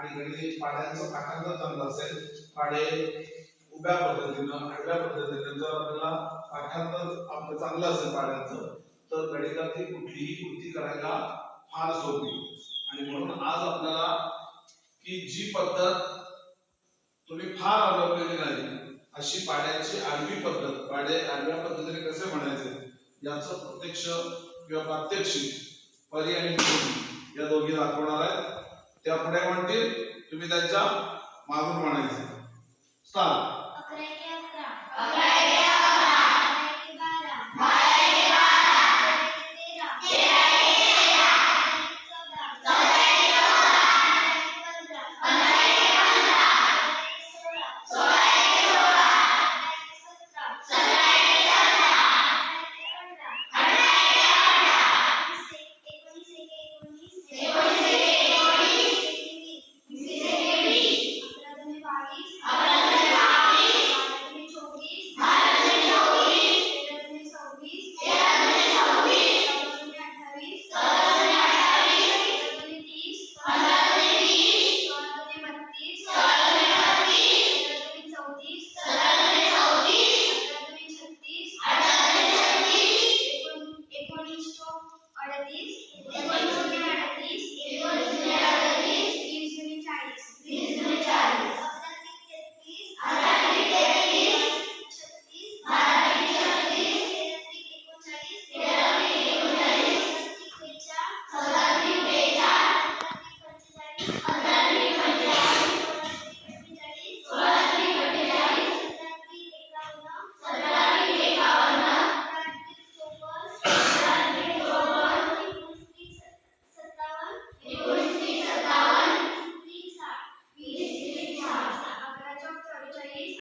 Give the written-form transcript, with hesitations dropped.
आणि गणित पाड्यांचं पाठांतर चांगलं असेल, पाडे उभ्या पद्धतीनं आडव्या पद्धतीनं जर आपल्याला पाठांतर आपलं चांगलं असेल पाड्यांचं, तर गणितातली कुठलीही कृती करायला फार सोपी. आणि म्हणून आज आपल्याला की जी पद्धत तुम्ही फार अवलंबलेली नाही अशी पाड्याची आडवी पद्धत, पाडे आडव्या पद्धतीने कसे म्हणायचे याचं प्रत्यक्ष किंवा प्रात्यक्षिक परी आणि मोदी या दोघी दाखवणार आहेत. त्या पुढे म्हणतील, तुम्ही त्यांच्या मागून म्हणायचे. स्टार्ट. 11 × 11